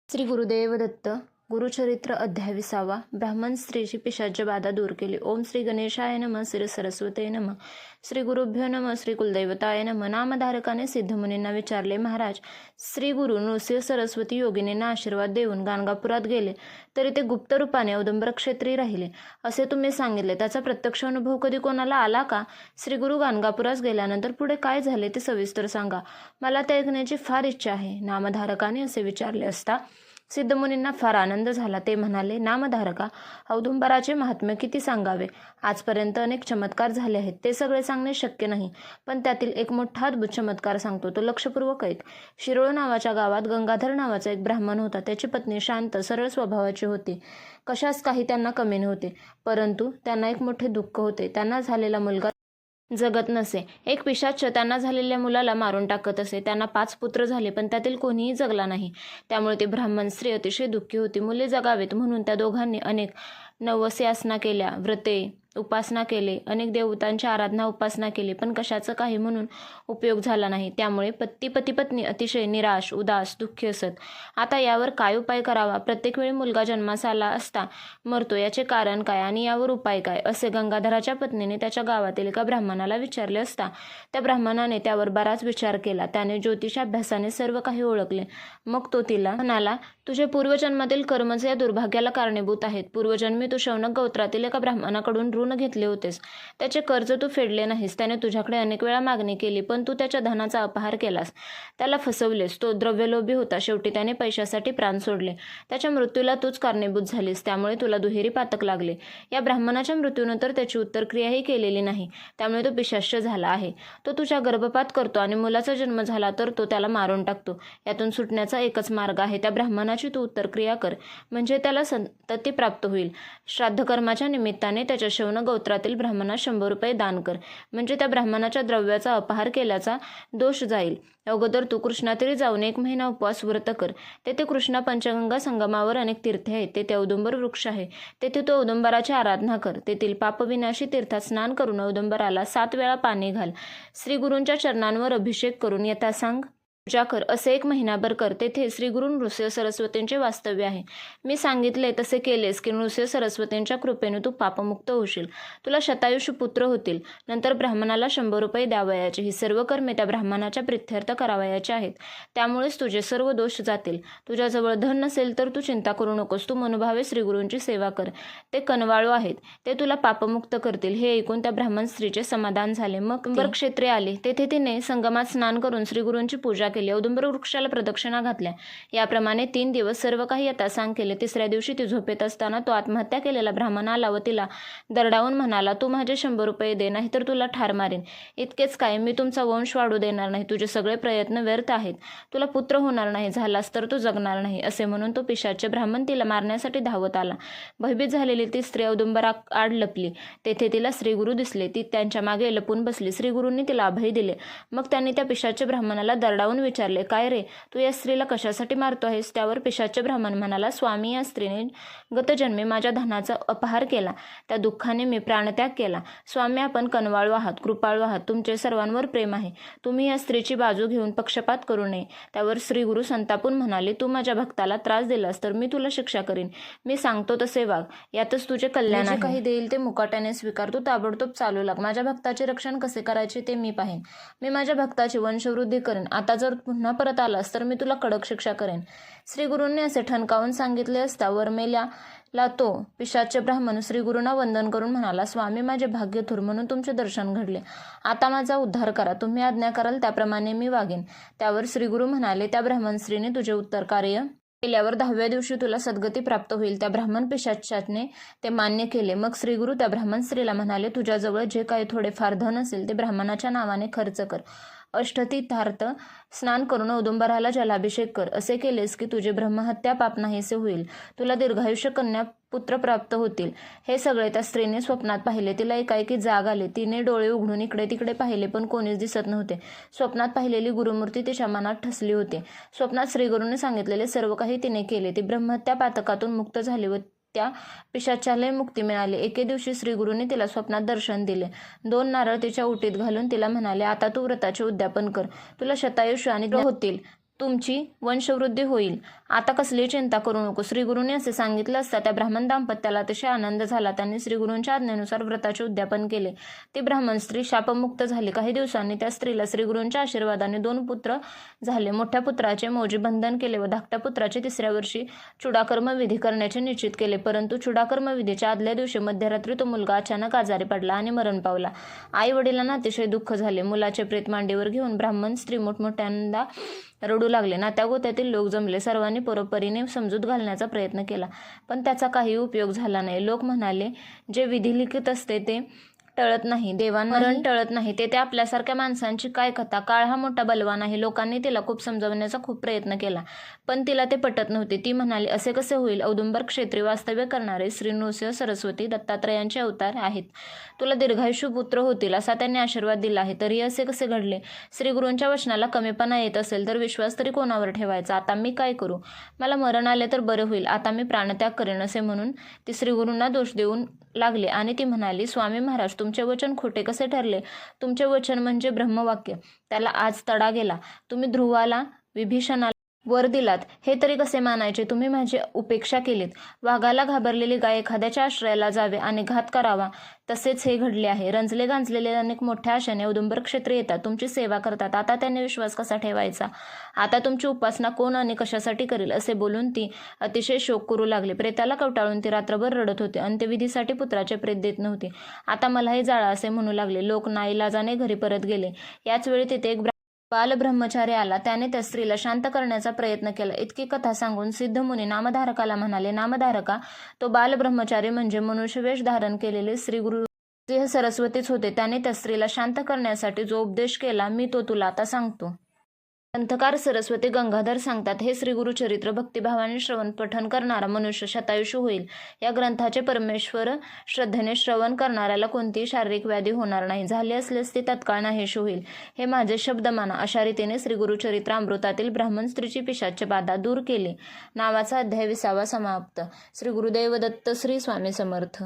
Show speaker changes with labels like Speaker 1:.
Speaker 1: श्री गुरुदेव दत्त. गुरुचरित्र अध्याय 20. ब्राह्मण स्त्रीची पिशाच्य बाधा दूर केली. ओम श्री गणेशाय नमः. श्री सरस्वते नमः. श्री गुरुभ्यो नमः. श्री कुलदैवताय नमः. नामधारकाने सिद्धमुनींना विचारले, महाराज, श्री गुरु नृसिंह सरस्वती योगिनींना आशीर्वाद देऊन गाणगापुरात गेले तरी ते गुप्त रूपाने औदुंबर क्षेत्री राहिले असे तुम्ही सांगितले. त्याचा प्रत्यक्ष अनुभव कधी कोणाला आला का? श्री गुरु गाणगापुरास गेल्यानंतर पुढे काय झाले ते सविस्तर सांगा. मला ते ऐकण्याची फार इच्छा आहे. नामधारकाने असे विचारले असता सिद्धमुनींना फार आनंद झाला. ते म्हणाले, नामधारका, औदुंबराचे महात्म्य किती सांगावे. आजपर्यंत अनेक चमत्कार झाले आहेत. ते सगळे सांगणे शक्य नाही, पण त्यातील एक मोठा अद्भुत चमत्कार सांगतो. तो लक्षपूर्वक ऐक. शिरोळ नावाच्या गावात गंगाधर नावाचा एक ब्राह्मण होता. त्याची पत्नी शांत सरळ स्वभावाची होती. कशास काही त्यांना कमी नव्हते. परंतु त्यांना एक मोठे दुःख होते. त्यांना झालेला मुलगा जगत नसे. एक पिशाच्च त्यांना झालेल्या मुलाला मारून टाकत असे. त्यांना 5 पुत्र झाले, पण त्यातील कोणीही जगला नाही. त्यामुळे ती ब्राह्मण स्त्री अतिशय दुःखी होती. मुले जगावेत म्हणून त्या दोघांनी अनेक नवस्यासना केल्या, व्रते उपासना केले, अनेक देवतांची आराधना उपासना केली, पण कशाचं काही म्हणून उपयोग झाला नाही. त्यामुळे पती पत्नी अतिशय निराश, उदास, दुःखी असत. आता यावर काय उपाय करावा? प्रत्येक वेळी मुलगा जन्मास आला असता मरतो, याचे कारण काय आणि यावर उपाय काय, असे गंगाधराच्या पत्नीने त्याच्या गावातील एका ब्राह्मणाला विचारले असता त्या ब्राह्मणाने त्यावर बराच विचार केला. त्याने ज्योतिषाभ्यासाने सर्व काही ओळखले. मग तो तिला म्हणाला, तुझे पूर्वजन्मातील कर्मच या दुर्भाग्याला कारणीभूत आहेत. पूर्वजन्मी तू शौनक गोत्रातील एका ब्राह्मणाकडून ऋण घेतले होतेस. त्याचे कर्ज तू फेडले नाहीस. त्याने तुझ्याकडे अनेक वेळा मागणी केली, पण तू त्याच्या धनाचा अपहार केलास. त्याला फसवलेस. तो द्रव्यलोभी होता. शेवटी त्याने पैशासाठी प्राण सोडले. त्याच्या मृत्यूला तूच कारणीभूत झालीस. त्यामुळे तुला दुहेरी पातक लागले. या ब्राह्मणाच्या मृत्यूनंतर त्याची उत्तरक्रियाही केलेली नाही. त्यामुळे तो पिशाच्य झाला आहे. तो तुझ्या गर्भपात करतो आणि मुलाचा जन्म झाला तर तो त्याला मारून टाकतो. यातून सुटण्याचा एकच मार्ग आहे. त्या ब्राह्मणाची तू उत्तरक्रिया कर, म्हणजे त्याला संतती प्राप्त होईल. श्राद्धकर्माच्या निमित्ताने त्याच्या शौनक गोत्रातील ब्राह्मणास 100 रुपये दान कर, म्हणजे त्या ब्राह्मणाच्या द्रव्याचा अपहार केल्याचा दोष जाईल. अगोदर तू कृष्णातीरी जाऊन 1 महिना उपवास व्रत कर. तेथे कृष्णा पंचगंगा संगमावर अनेक तीर्थे आहेत. तेथे औदुंबर वृक्ष आहे. तेथे तू औदुंबराची आराधना कर. तेथील पापविनाशी तीर्थात स्नान करून औदुंबराला 7 वेळा पाणी घाल. श्री गुरूंच्या चरणांवर अभिषेक करून यथासांग पूजा कर. असे 1 महिनाभर कर. तेथे श्री गुरु नृसिंह सरस्वतींचे वास्तव्य आहे. मी सांगितले तसे केलेस की नृसिंह सरस्वतींच्या कृपेने तू पापमुक्त होशील. तुला शतायुष पुत्र होतील. नंतर ब्राह्मणाला 100 रुपये द्यावयाचे. ही सर्व कर्मे त्या ब्राह्मणाच्या प्रित्यर्थ करावयाची आहेत. त्यामुळेच तुझे सर्व दोष जातील. तुझ्याजवळ धन नसेल तर तू चिंता करू नकोस. तू मनोभावे श्रीगुरूंची सेवा कर. ते कनवाळू आहेत. ते तुला पापमुक्त करतील. हे ऐकून त्या ब्राह्मण स्त्रीचे समाधान झाले. मग औदुंबर क्षेत्री आले. तेथे तिने संगमात स्नान करून श्रीगुरूंची पूजा केली. औदुंबर वृक्षाला प्रदक्षिणा घातल्या. याप्रमाणे 3 दिवस सर्व काही यथासांग केले. 3ऱ्या दिवशी ती झोपेत असताना तो आत्महत्या केलेला ब्राह्मण आला व तिला दरडावून म्हणाला, तू माझे 100 रुपये दे, नाही तर तुला ठार मारेन. इतकेच काय, मी तुमचा वंश वाढू देणार नाही. तुझे सगळे प्रयत्न व्यर्थ आहेत. तुला पुत्र होणार नाही. झालास तर तो जगणार नाही. असे म्हणून तो पिशाच्य ब्राह्मण तिला मारण्यासाठी धावत आला. भयभीत झालेली ती स्त्री औदुंबरा आड लपली. तेथे तिला श्रीगुरू दिसले. ती त्यांच्या मागे लपून बसली. श्रीगुरूंनी तिला अभय दिले. मग त्यांनी त्या पिशाच्य ब्राह्मणाला दरडावून विचारले, काय रे, तू या स्त्रीला कशासाठी मारतो आहेस? त्यावर पिशाच्य ब्राह्मण म्हणाला, स्वामी, या स्त्रीने गतजन्मी माझ्या धनाचा अपहार केला. त्या दुःखाने मी प्राणत्याग केला. स्वामी, आपण कनवाळू आहात, कृपाळू आहात. तुमचे सर्वांवर प्रेम आहे. तुम्ही या स्त्रीची बाजू घेऊन पक्षपात करू नये. त्यावर श्रीगुरू संतापून म्हणाले, तू माझ्या भक्ताला त्रास दिलास तर मी तुला शिक्षा करीन. मी सांगतो तसे वाग. यातच तुझे कल्याण आहे. काही देईल ते मुकाट्याने स्वीकार. तू ताबडतोब चालू लाग. माझ्या भक्ताचे रक्षण कसे करायचे ते मी पाहेन. मी माझ्या भक्ताची वंशवृद्धी करेन. आता जर पुन्हा परत आलास तर मी तुला कडक शिक्षा करेन. श्रीगुरूंनी असे ठणकावून सांगितले असता वरमेल्याला तो पिशाच्य ब्राह्मण श्रीगुरूंना वंदन करून म्हणाला, स्वामी, माझे भाग्य थोर म्हणून तुमचे दर्शन घडले. आता माझा उद्धार करा. तुम्ही आज्ञा कराल त्याप्रमाणे मी वागेन. त्यावर श्रीगुरू म्हणाले, त्या ब्राह्मण स्त्रीने तुझे उत्तर कार्य केल्यावर 10व्या दिवशी तुला सद्गती प्राप्त होईल. त्या ब्राह्मण पिशाच्याने ते मान्य केले. मग श्रीगुरू त्या ब्राह्मण स्त्रीला म्हणाले, तुझ्याजवळ जे काही थोडेफार धन असेल ते ब्राह्मणाच्या नावाने खर्च कर. अष्टतीर्थार्थ स्नान करून औदुंबराला जलाभिषेक कर. असे केलेस की तुझे ब्रह्महत्या पाप नाहीसे होईल. तुला दीर्घायुष्य कन्या पुत्र प्राप्त होतील. हे सगळे त्या स्त्रीने स्वप्नात पाहिले. तिला एकाएकी जाग आले. तिने डोळे उघडून इकडे तिकडे पाहिले, पण कोणीच दिसत नव्हते. स्वप्नात पाहिलेली गुरुमूर्ती तिच्या मनात ठसली होती. स्वप्नात श्रीगुरूंनी सांगितलेले सर्व काही तिने केले. ती ब्रह्महत्या पातकातून मुक्त झाली व त्या पिशाच्याला मुक्ती मिळाली. एके दिवशी श्रीगुरूंनी तिला स्वप्नात दर्शन दिले. 2 नारळ तिच्या उटीत घालून तिला म्हणाले, आता तू व्रताचे उद्यापन कर. तुला शतायुष्य आणि होतील. तुमची वंशवृद्धी होईल. आता कसली चिंता करू नको. श्रीगुरूंनी असे सांगितलं असता त्या ब्राह्मण दाम्पत्याला अतिशय आनंद झाला. त्यांनी श्रीगुरूंच्या आज्ञेनुसार व्रताचे उद्यापन केले. ती ब्राह्मण स्त्री शापमुक्त झाली. काही दिवसांनी त्या स्त्रीला श्रीगुरूंच्या आशीर्वादाने 2 पुत्र झाले. मोठ्या पुत्राचे मौजी बंधन केले व धाकट्या पुत्राचे 3ऱ्या वर्षी चूडाकर्म विधी करण्याचे निश्चित केले. परंतु चूडाकर्म विधीच्या आदल्या दिवशी मध्यरात्री तो मुलगा अचानक आजारी पडला आणि मरण पावला. आई वडिलांना अतिशय दुःख झाले. मुलाचे प्रेत मांडीवर घेऊन ब्राह्मण स्त्री मोठमोठ्यांदा रडू लागले. नात्यागोत्यातील लोक जमले. सर्वांनी परोपरीने समजूत घालण्याचा प्रयत्न केला, पण त्याचा काही उपयोग झाला नाही. लोक म्हणाले, जे विधी लिखित असते ते टळत नाही, देवांमरण टळत नाही, ते आपल्यासारख्या माणसांची काय कथा. काळ हा मोठा बलवान आहे. लोकांनी तिला खूप समजवण्याचा खूप प्रयत्न केला, पण तिला ते पटत नव्हते. ती म्हणाली, असे कसे होईल? औदुंबर क्षेत्री वास्तव्य करणारे श्री नृसिंह सरस्वती दत्तात्रयांचे अवतार आहेत. तुला दीर्घायुष्य पुत्र होतील असा त्यांनी आशीर्वाद दिला आहे, तरी असे कसे घडले? श्रीगुरूंच्या वचनाला कमीपणा येत असेल तर विश्वास तरी कोणावर ठेवायचा? आता मी काय करू? मला मरण आले तर बरं होईल. आता मी प्राणत्याग करेन असे म्हणून ती श्रीगुरूंना दोष देऊन लागले आणि ती म्हणाली, स्वामी महाराज, तुमचे वचन खोटे कसे ठरले? तुमचे वचन म्हणजे ब्रह्मवाक्य, त्याला आज तडा गेला. तुम्ही ध्रुवाला, विभीषणाला वर दिलात, हे तरी कसे मानायचे? तुम्ही माझी उपेक्षा केलीत. वाघाला घाबरलेली गाय एखाद्याच्या आश्रयाला जावे आणि घात करावा, तसेच हे घडले आहे. रंजले गांजलेले अनेक मोठ्या आशेने औदुंबर क्षेत्री येतात, तुमची सेवा करतात. आता त्यांनी विश्वास कसा ठेवायचा? आता तुमची उपासना कोण आणि कशासाठी करेल? असे बोलून ती अतिशय शोक करू लागली. प्रेताला कवटाळून ती रात्रभर रडत होती. अंत्यविधीसाठी पुत्राचे प्रेत देत नव्हती. आता मलाही जाळा असे म्हणू लागले. लोक नाईलाजाने घरी परत गेले. याच वेळी तिथे एक बालब्रह्मचारी आला. त्याने त्या स्त्रीला शांत करण्याचा प्रयत्न केला. इतकी कथा सांगून सिद्धमुनी नामधारकाला म्हणाले, नामधारका, तो बालब्रह्मचारी म्हणजे मनुष्यवेश धारण केलेले श्री गुरु नृसिंह सरस्वतीच होते. त्याने त्या स्त्रीला शांत करण्यासाठी जो उपदेश केला, मी तो तुला आता सांगतो. ग्रंथकार सरस्वती गंगाधर सांगतात, हे श्रीगुरुचरित्र भक्तिभावाने श्रवण पठण करणारा मनुष्य शतायुषी होईल. या ग्रंथाचे परमेश्वर श्रद्धेने श्रवण करणाऱ्याला कोणतीही शारीरिक व्याधी होणार नाही. झाली असल्यास ती तत्काळ नाहीशी होईल. हे माझे शब्द माना. अशा रीतीने श्रीगुरुचरित्र अमृतातील ब्राह्मण स्त्रीची पिशाच्य बाधा दूर केली. नावाचा अध्याय 20 समाप्त. श्री गुरुदेव दत्त. श्री स्वामी समर्थ.